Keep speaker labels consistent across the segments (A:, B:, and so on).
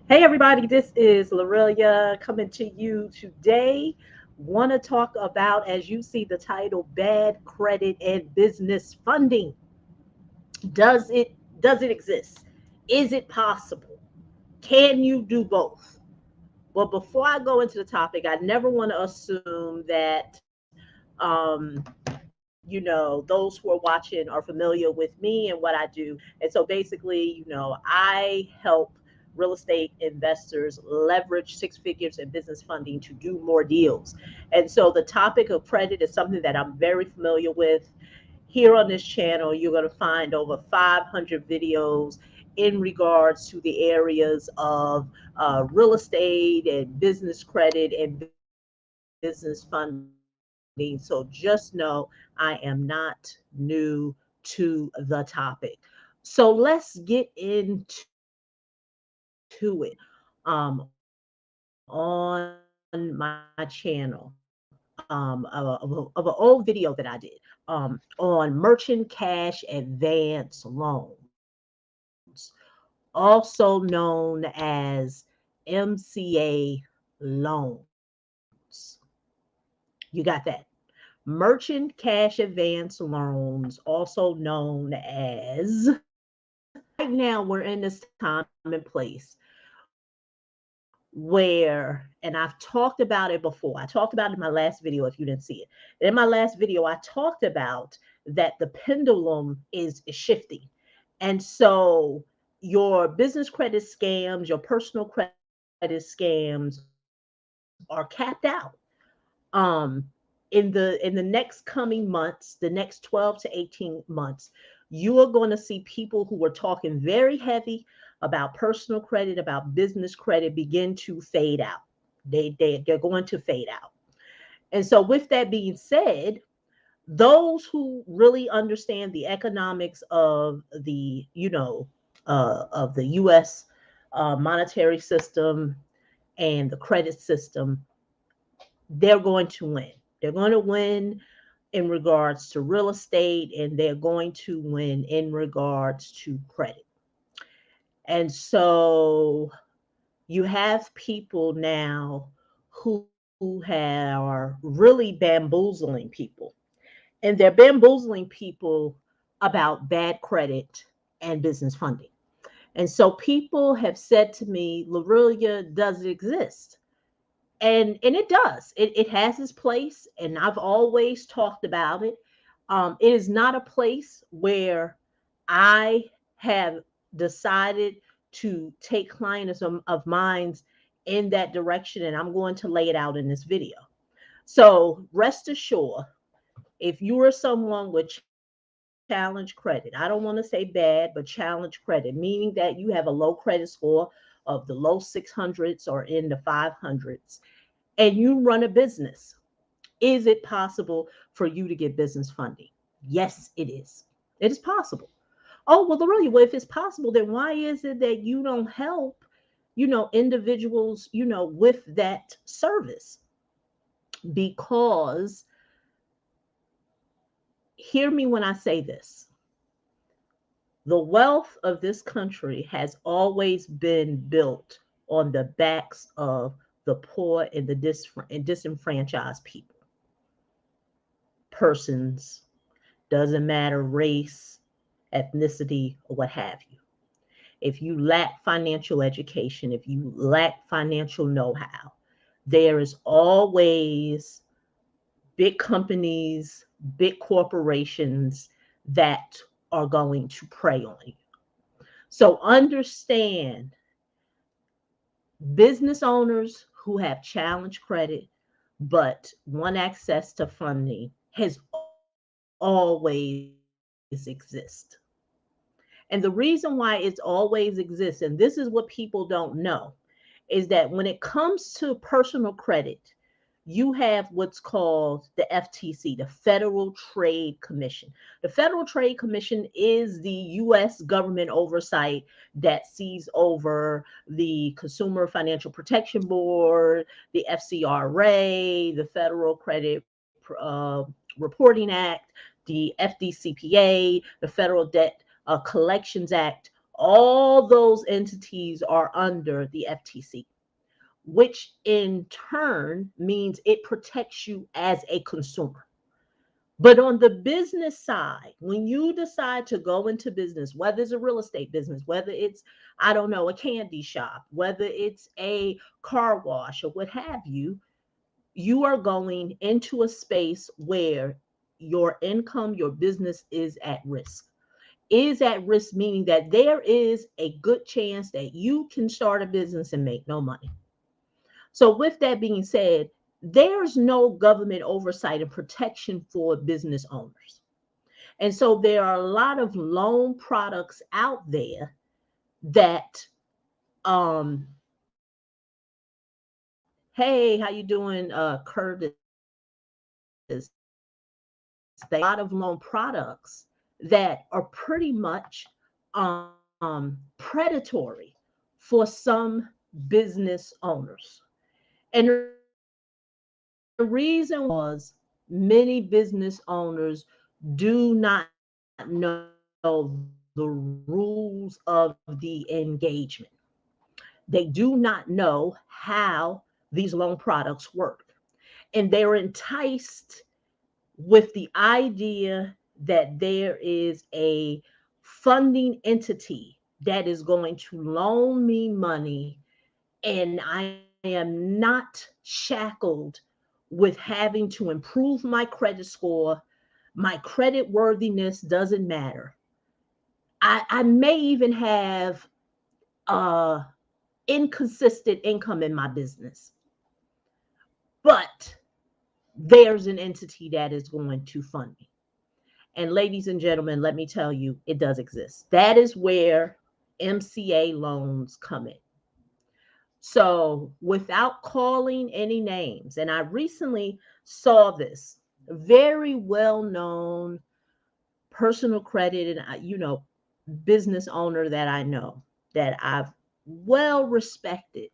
A: Hey everybody, this is Lorelia coming to you today. Want to talk about, as you see the title, bad credit and business funding. Does it exist? Is it possible? Can you do both? Well, before I go into the topic, I never want to assume that those who are watching are familiar with me and what I do. And so basically, I help real estate investors leverage six figures in business funding to do more deals. And so the topic of credit is something that I'm very familiar with. Here on this channel, you're going to find over 500 videos in regards to the areas of real estate and business credit and business funding. So just know I am not new to the topic. So let's get into it. On my channel, of an old video that I did on merchant cash advance loans, also known as MCA loans. You got that? Merchant cash advance loans, also known as. Right now, we're in this time and place where, and I've talked about it before. I talked about it in my last video if you didn't see it. In my last video, I talked about that the pendulum is shifting. And so your business credit scams, your personal credit scams are capped out. Um, in the next coming months, the next 12 to 18 months, you are going to see people who are talking very heavy about personal credit, about business credit begin to fade out. They're going to fade out. And so with that being said, those who really understand the economics of the US monetary system and the credit system, they're going to win. They're going to win in regards to real estate, and they're going to win in regards to credit. And so you have people now who are really bamboozling people, and they're bamboozling people about bad credit and business funding. And so people have said to me, Lorelia, does it exist? And it does. It has its place, and I've always talked about it. It is not a place where I have decided to take clients of mine in that direction, and I'm going to lay it out in this video. So rest assured, if you are someone with challenge credit, I don't want to say bad, but challenge credit, meaning that you have a low credit score of the low 600s or in the 500s, and you run a business, is it possible for you to get business funding? Yes, it is. It is possible. Oh, well, really, well, if it's possible, then why is it that you don't help, individuals, with that service? Because hear me when I say this. The wealth of this country has always been built on the backs of the poor and the disenfranchised people, persons, doesn't matter race, ethnicity, or what have you. If you lack financial education, if you lack financial know how, there is always big companies, big corporations that are going to prey on you. So understand, business owners who have challenged credit but want access to funding has always exist. And the reason why it's always exists, and this is what people don't know, is that when it comes to personal credit, you have what's called the FTC, the Federal Trade Commission. The Federal Trade Commission is the US government oversight that sees over the Consumer Financial Protection Board, the FCRA, the Federal Credit Reporting Act, the FDCPA, the Federal Debt Collections Act. All those entities are under the FTC, which in turn means it protects you as a consumer. But on the business side, when you decide to go into business, whether it's a real estate business, whether it's, I don't know, a candy shop, whether it's a car wash or what have you are going into a space where your income, your business is at risk. Is at risk, meaning that there is a good chance that you can start a business and make no money. So, with that being said, there's no government oversight and protection for business owners. And so, there are a lot of loan products out there that, um, hey, how you doing, Curtis? They have a lot of loan products that are pretty much predatory for some business owners. And the reason why is because many business owners do not know the rules of the engagement. They do not know how these loan products work. And they're enticed with the idea that there is a funding entity that is going to loan me money, and I am not shackled with having to improve my credit score. My credit worthiness doesn't matter. I may even have uh, inconsistent income in my business, but there's an entity that is going to fund me. And ladies and gentlemen, let me tell you, it does exist. That is where MCA loans come in. So, without calling any names, and I recently saw this very well known personal credit and, business owner that I know, that I've well respected.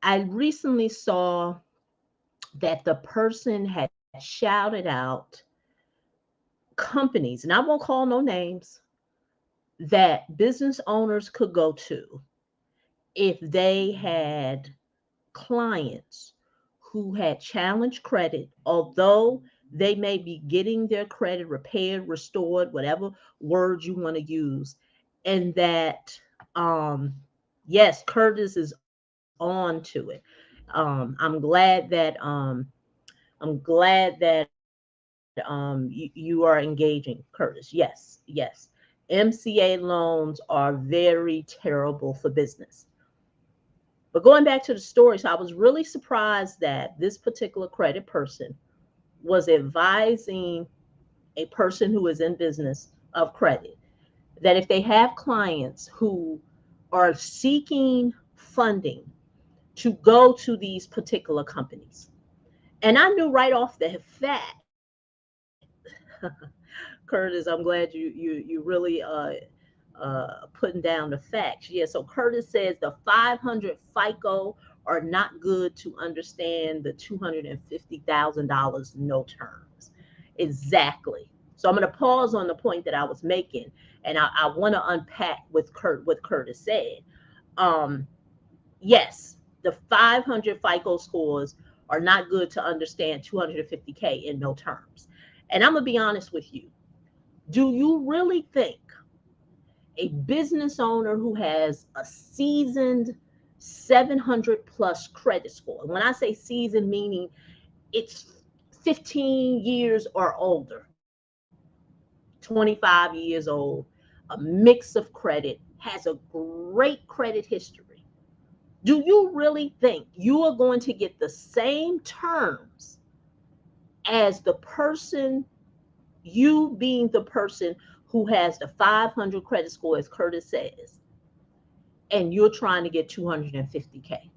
A: I recently saw that the person had shouted out companies, and I won't call no names, that business owners could go to if they had clients who had challenged credit, although they may be getting their credit repaired, restored, whatever word you want to use, and that, um, yes, Curtis is on to it. I'm glad that you are engaging, Curtis. Yes. MCA loans are very terrible for business. But going back to the story, so I was really surprised that this particular credit person was advising a person who is in business of credit that if they have clients who are seeking funding, to go to these particular companies. And I knew right off the bat, Curtis, I'm glad you really putting down the facts. Yeah, so Curtis says the 500 FICO are not good to understand the $250,000 no terms. Exactly. So I'm going to pause on the point that I was making, and I want to unpack with what Curtis said. Um, yes, the 500 FICO scores are not good to understand 250K in no terms. And I'm going to be honest with you. Do you really think a business owner who has a seasoned 700 plus credit score, when I say seasoned, meaning it's 15 years or older, 25 years old, a mix of credit, has a great credit history, do you really think you are going to get the same terms as the person, you being the person who has the 500 credit score, as Curtis says, and you're trying to get 250K?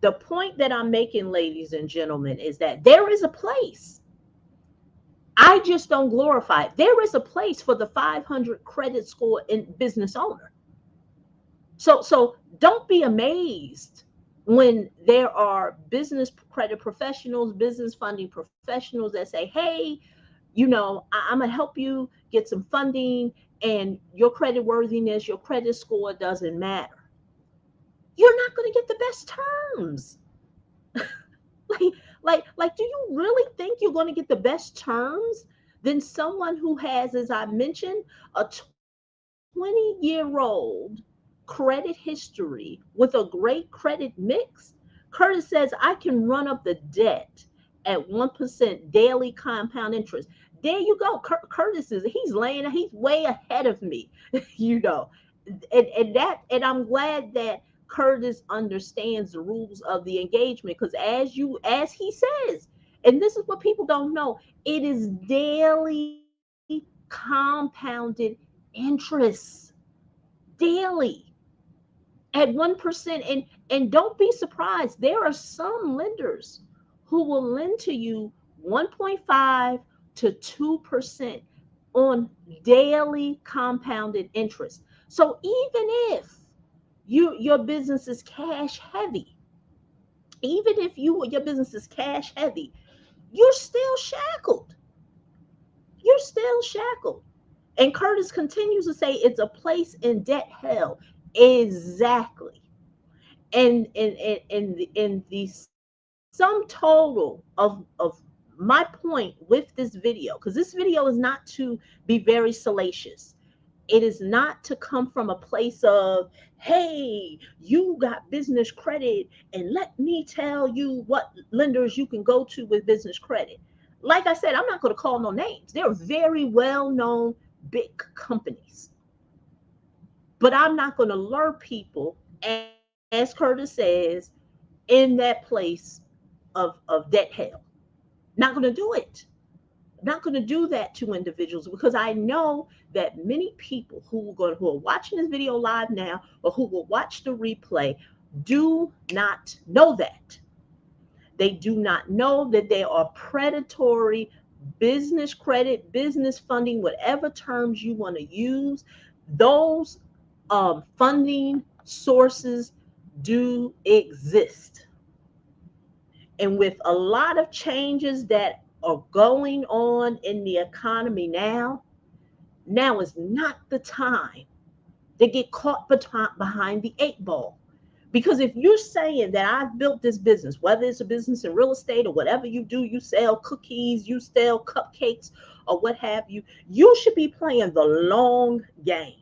A: The point that I'm making, ladies and gentlemen, is that there is a place. I just don't glorify it. There is a place for the 500 credit score in business owner. So don't be amazed when there are business credit professionals, business funding professionals that say, hey, I'm gonna help you get some funding, and your credit worthiness, your credit score doesn't matter. You're not gonna get the best terms. like do you really think you're going to get the best terms than someone who has, as I mentioned, a 20-year-old credit history with a great credit mix? Curtis says, I can run up the debt at 1% daily compound interest. There you go. Curtis is, he's way ahead of me. you know and I'm glad that Curtis understands the rules of the engagement, because as he says, and this is what people don't know, it is daily compounded interest, daily at 1%. And don't be surprised, there are some lenders who will lend to you 1.5 to 2% on daily compounded interest. So even if your business is cash heavy, even if your business is cash heavy, you're still shackled. You're still shackled. And Curtis continues to say it's a place in debt hell. Exactly. And the sum total of my point with this video, because this video is not to be very salacious. It is not to come from a place of, hey, you got business credit, and let me tell you what lenders you can go to with business credit. Like I said, I'm not going to call no names. They're very well known big companies. But I'm not going to lure people, as Curtis says, in that place of debt hell. Not going to do it. Not going to do that to individuals, because I know that many people who are watching this video live now, or who will watch the replay, do not know that. They do not know that there are predatory business credit, business funding, whatever terms you want to use. Those funding sources do exist. And with a lot of changes that are going on in the economy now is not the time to get caught behind the eight ball. Because if you're saying that I've built this business, whether it's a business in real estate or whatever you do, you sell cookies, you sell cupcakes, or what have you, you should be playing the long game.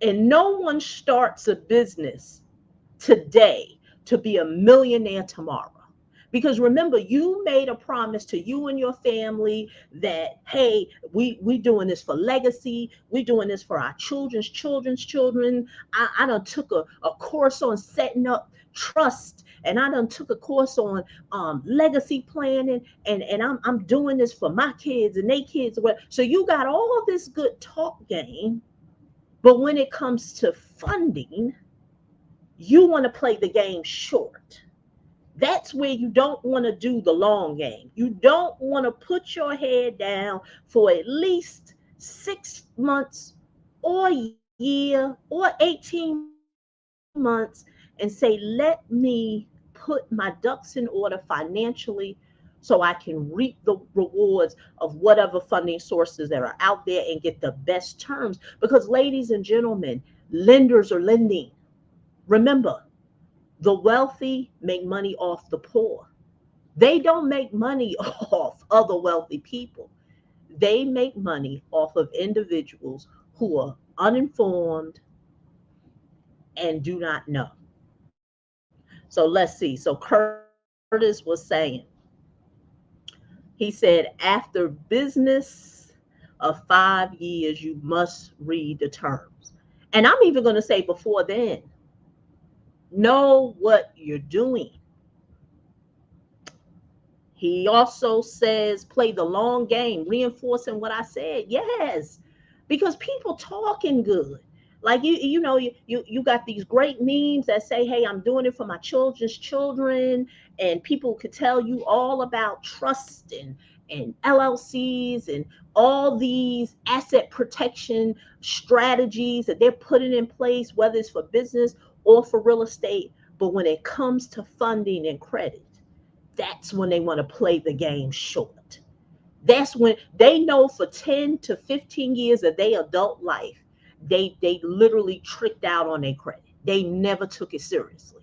A: And no one starts a business today to be a millionaire tomorrow. Because remember, you made a promise to you and your family that, hey, we doing this for legacy. We doing this for our children's children. I done took a course on setting up trust, and I done took a course on legacy planning, and I'm doing this for my kids and they kids. So you got all this good talk game, but when it comes to funding, you want to play the game short. That's where you don't want to do the long game. You don't want to put your head down for at least 6 months or a year or 18 months and say, let me put my ducks in order financially so I can reap the rewards of whatever funding sources that are out there and get the best terms. Because, ladies and gentlemen, lenders are lending. Remember, the wealthy make money off the poor. They don't make money off other wealthy people. They make money off of individuals who are uninformed and do not know. So let's see. So Curtis was saying, he said, after business of 5 years, you must read the terms. And I'm even going to say before then, know what you're doing. He also says play the long game, reinforcing what I said. Yes, because people talking good. Like you got these great memes that say, "Hey, I'm doing it for my children's children," and people could tell you all about trust and LLCs and all these asset protection strategies that they're putting in place, whether it's for business or for real estate. But when it comes to funding and credit, that's when they want to play the game short. That's when they know for 10 to 15 years of their adult life, they literally tricked out on their credit. They never took it seriously.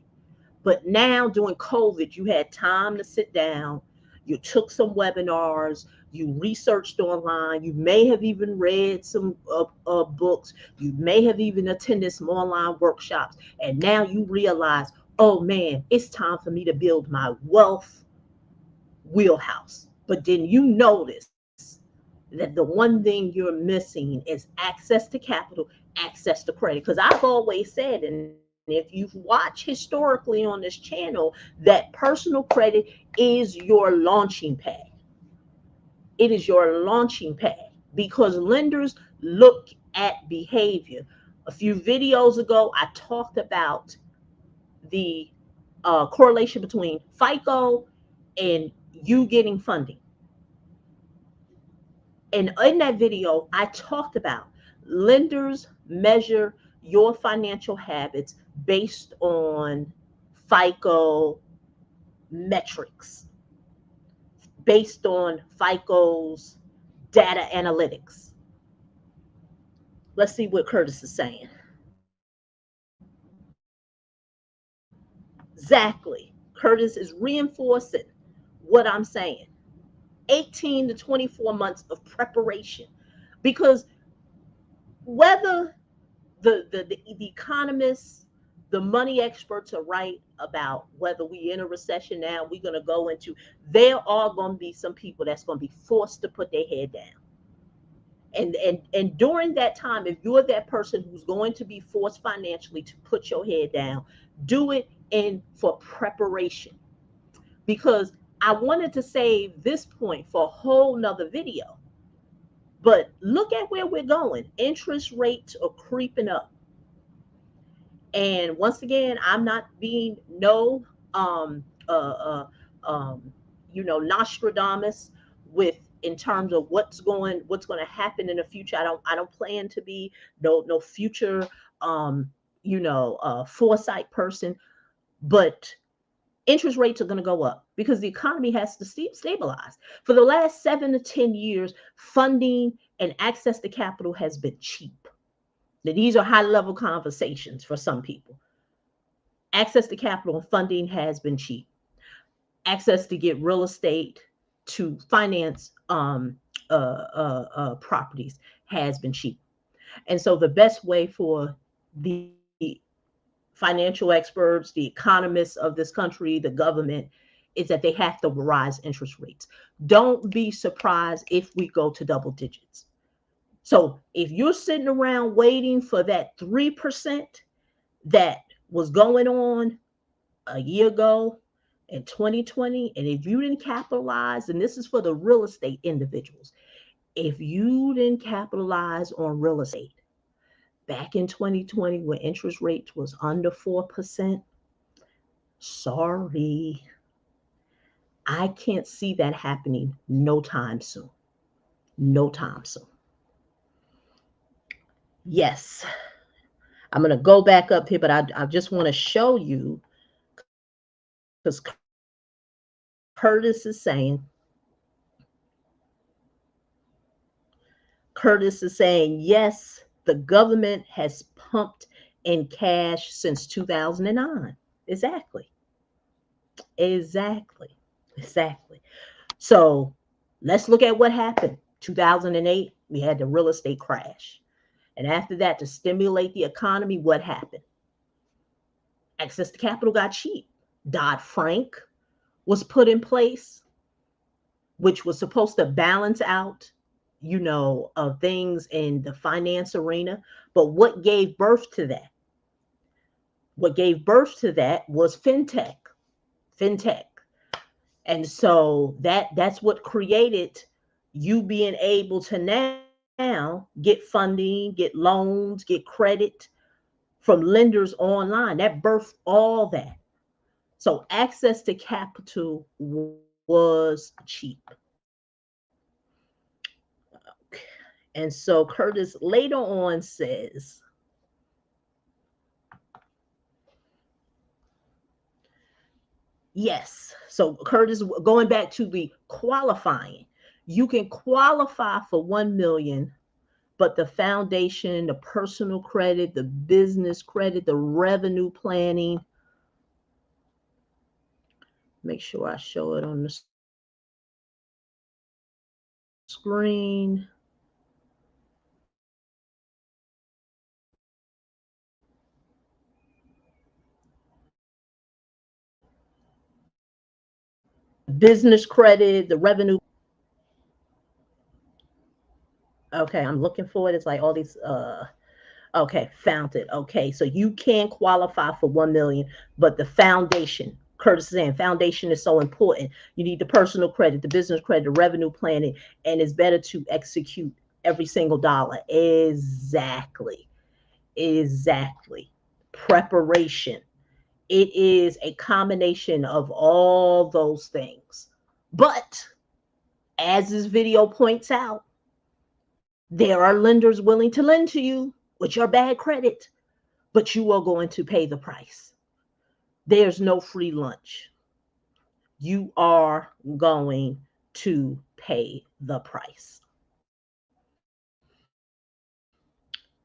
A: But now during COVID, you had time to sit down, you took some webinars, you researched online, you may have even read some books, you may have even attended some online workshops, and now you realize, oh man, it's time for me to build my wealth wheelhouse. But then you notice that the one thing you're missing is access to capital, access to credit. Because I've always said, and if you've watched historically on this channel, that personal credit is your launching pad. It is your launching pad because lenders look at behavior. A few videos ago, I talked about the correlation between FICO and you getting funding. And in that video, I talked about lenders measure your financial habits based on FICO metrics, based on FICO's data analytics. Let's see what Curtis is saying. Exactly. Curtis is reinforcing what I'm saying. 18 to 24 months of preparation. Because whether the economists, the money experts are right about whether we in a recession now, we're going to go into, there are going to be some people that's going to be forced to put their head down. And during that time, if you're that person who's going to be forced financially to put your head down, do it in for preparation. Because I wanted to save this point for a whole nother video. But look at where we're going. Interest rates are creeping up. And once again, I'm not being no Nostradamus with in terms of what's going to happen in the future. I don't plan to be no future foresight person, but interest rates are going to go up because the economy has to stabilize. For the last 7 to 10 years, funding and access to capital has been cheap. Now, these are high level conversations for some people. Access to capital and funding has been cheap. Access to get real estate to finance properties has been cheap. And so the best way for the financial experts, the economists of this country, the government, is that they have to rise interest rates. Don't be surprised if we go to double digits. So if you're sitting around waiting for that 3% that was going on a year ago in 2020, and if you didn't capitalize, and this is for the real estate individuals, if you didn't capitalize on real estate back in 2020 when interest rates was under 4%, sorry, I can't see that happening no time soon. No time soon. Yes, I'm going to go back up here, but I just want to show you because Curtis is saying, yes, the government has pumped in cash since 2009. Exactly. Exactly. Exactly. So let's look at what happened. 2008, we had the real estate crash. And after that, to stimulate the economy, what happened? Access to capital got cheap. Dodd-Frank was put in place, which was supposed to balance out, of things in the finance arena. But what gave birth to that? What gave birth to that was fintech. And so that's what created you being able to now get funding, get loans, get credit from lenders online. That birthed all that. So access to capital was cheap. And so Curtis later on says, yes. So Curtis, going back to the qualifying, You can qualify for 1 million, but the foundation, the personal credit, the business credit, the revenue planning, make sure I show it on the screen. Business credit, the revenue. Okay, I'm looking for it. It's like all these okay, found it. Okay, so you can qualify for 1 million, but the foundation, Curtis is saying foundation is so important. You need the personal credit, the business credit, the revenue planning, and it's better to execute every single dollar. Exactly. Exactly. Preparation. It is a combination of all those things. But as this video points out, there are lenders willing to lend to you with your bad credit, but you are going to pay the price. There's no free lunch. You are going to pay the price.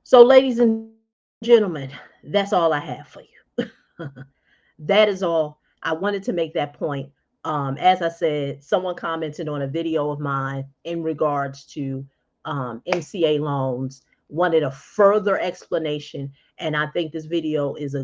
A: So, ladies and gentlemen, that's all I have for you. That is all. I wanted to make that point. As I said, someone commented on a video of mine in regards to MCA loans, wanted a further explanation, and I think this video is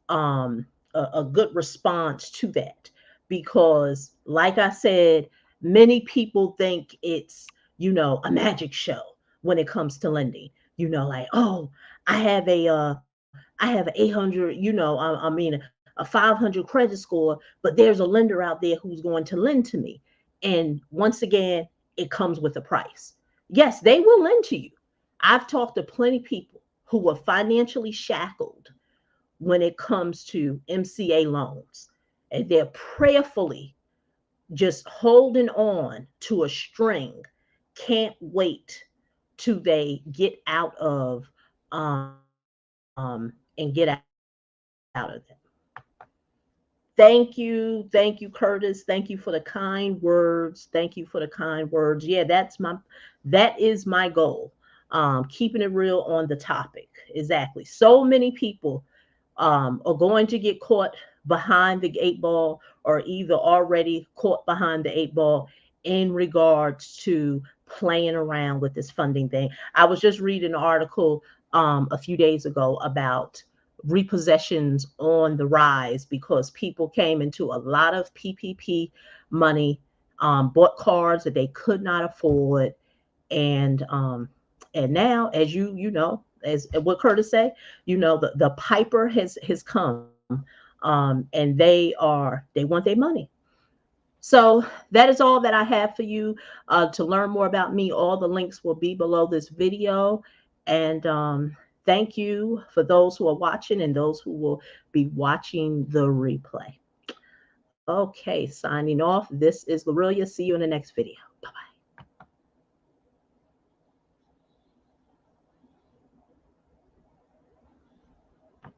A: um, a good response to that because, like I said, many people think it's a magic show when it comes to lending. Like, oh, I have I have an 800, I mean, a 500 credit score, but there's a lender out there who's going to lend to me. And once again, it comes with a price. Yes, they will lend to you. I've talked to plenty of people who were financially shackled when it comes to MCA loans, and they're prayerfully just holding on to a string, can't wait till they get out of and get out of them. Thank you, Curtis. Thank you for the kind words. Thank you for the kind words. Yeah, that is my goal. Keeping it real on the topic. Exactly. So many people are going to get caught behind the eight ball or either already caught behind the eight ball in regards to playing around with this funding thing. I was just reading an article a few days ago about repossessions on the rise because people came into a lot of PPP money, bought cars that they could not afford, and now, as as what Curtis say, the piper has come, and they want their money. So that is all that I have for you. To learn more about me, all the links will be below this video. And thank you for those who are watching and those who will be watching the replay. Okay, signing off. This is Lorelia. See you in the next video.